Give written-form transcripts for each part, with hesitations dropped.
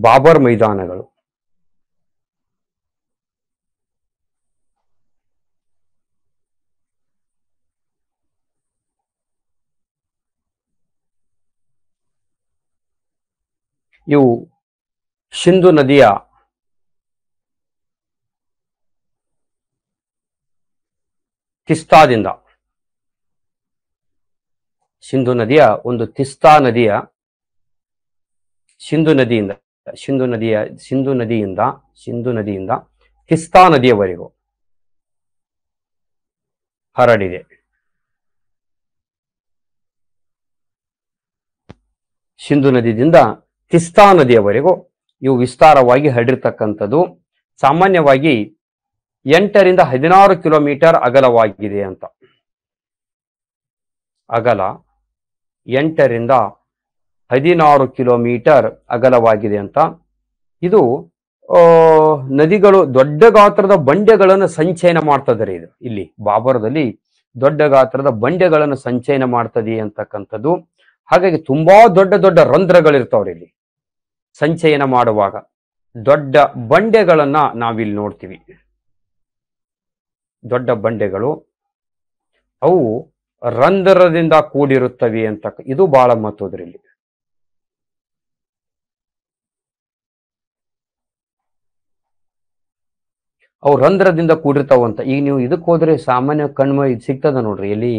ಬಾಬರ್ ಮೈದಾನಗಳು. ಇವು ಸಿಂಧು ನದಿಯ ತಿಸ್ತಾದಿಂದ, ಸಿಂಧು ನದಿಯ ಒಂದು ತಿಸ್ತಾ ನದಿಯ ಸಿಂಧು ನದಿಯಿಂದ ತಿಸ್ತಾ ನದಿಯವರೆಗೂ ಹರಡಿದೆ. ಸಿಂಧು ನದಿಯಿಂದ ತಿಸ್ತಾ ನದಿಯವರೆಗೂ ಇವು ವಿಸ್ತಾರವಾಗಿ ಹರಡಿರ್ತಕ್ಕಂಥದ್ದು. ಸಾಮಾನ್ಯವಾಗಿ 8 ರಿಂದ 16 ಕಿಲೋಮೀಟರ್ ಅಗಲವಾಗಿದೆ ಅಂತ. ಅಗಲ 8 ರಿಂದ 16 ಕಿಲೋಮೀಟರ್ ಅಗಲವಾಗಿದೆ ಅಂತ. ಇದು ನದಿಗಳು ದೊಡ್ಡ ಗಾತ್ರದ ಬಂಡೆಗಳನ್ನು ಸಂಚಯನ ಮಾಡ್ತದೆ. ಇದು ಇಲ್ಲಿ ಬಾಬರದಲ್ಲಿ ದೊಡ್ಡ ಗಾತ್ರದ ಬಂಡೆಗಳನ್ನು ಸಂಚಯನ ಮಾಡ್ತದೆ ಅಂತಕ್ಕಂಥದ್ದು. ಹಾಗಾಗಿ ತುಂಬಾ ದೊಡ್ಡ ದೊಡ್ಡ ರಂಧ್ರಗಳಿರ್ತಾವ್ರಿ ಇಲ್ಲಿ. ಸಂಚಯನ ಮಾಡುವಾಗ ದೊಡ್ಡ ಬಂಡೆಗಳನ್ನ ನಾವಿಲ್ಲಿ ನೋಡ್ತೀವಿ. ದೊಡ್ಡ ಬಂಡೆಗಳು ಅವು ರಂಧ್ರದಿಂದ ಕೂಡಿರುತ್ತವೆ ಅಂತ. ಇದು ಬಹಳ ಮಹತ್ವದ್ರಿ ಇಲ್ಲಿ. ಅವು ರಂಧ್ರದಿಂದ ಕೂಡಿರ್ತಾವಂತ. ಈಗ ನೀವು ಇದಕ್ಕೆ ಹೋದ್ರೆ ಸಾಮಾನ್ಯ ಕಣ್ಮ ಇದು ಸಿಗ್ತದ ನೋಡ್ರಿ. ಎಲ್ಲಿ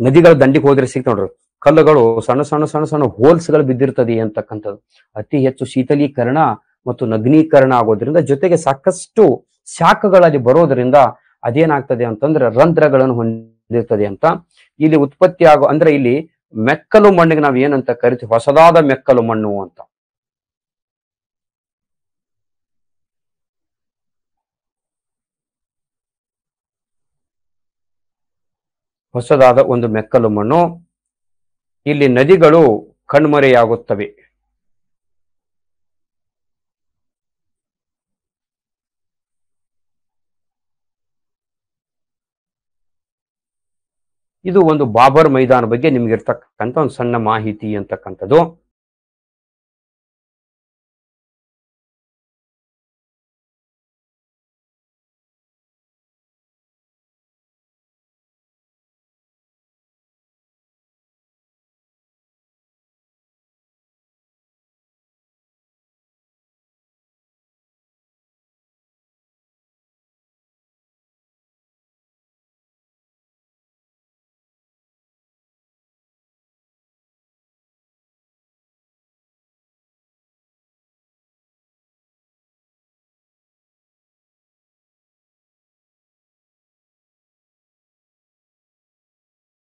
ನದಿಗಳ ದಂಡಿಗೆ ಹೋದ್ರೆ ಸಿಗ್ತ ನೋಡ್ರಿ, ಕಲ್ಲುಗಳು ಸಣ್ಣ ಸಣ್ಣ ಸಣ್ಣ ಸಣ್ಣ ಹೋಲ್ಸ್ಗಳು ಬಿದ್ದಿರ್ತದೆ ಅಂತಕ್ಕಂಥದ್ದು. ಅತಿ ಹೆಚ್ಚು ಶೀತಲೀಕರಣ ಮತ್ತು ನಗ್ನೀಕರಣ ಆಗೋದ್ರಿಂದ, ಜೊತೆಗೆ ಸಾಕಷ್ಟು ಶಾಖಗಳಲ್ಲಿ ಬರೋದ್ರಿಂದ ಅದೇನಾಗ್ತದೆ ಅಂತಂದ್ರೆ ರಂಧ್ರಗಳನ್ನು ಹೊಂದಿರ್ತದೆ ಅಂತ. ಇಲ್ಲಿ ಉತ್ಪತ್ತಿ ಆಗೋ ಅಂದ್ರೆ ಇಲ್ಲಿ ಮೆಕ್ಕಲು ಮಣ್ಣಿಗೆ ನಾವ್ ಏನಂತ ಕರಿತೀವಿ, ಹೊಸದಾದ ಮೆಕ್ಕಲು ಮಣ್ಣು ಅಂತ. ಹೊಸದಾದ ಒಂದು ಮೆಕ್ಕಲು ಮಣ್ಣು. ಇಲ್ಲಿ ನದಿಗಳು ಕಣ್ಮರೆಯಾಗುತ್ತವೆ. ಇದು ಒಂದು ಬಾಬರ್ ಮೈದಾನ ಬಗ್ಗೆ ನಿಮ್ಗೆ ಇರ್ತಕ್ಕಂಥ ಒಂದು ಸಣ್ಣ ಮಾಹಿತಿ ಅಂತಕ್ಕಂಥದ್ದು.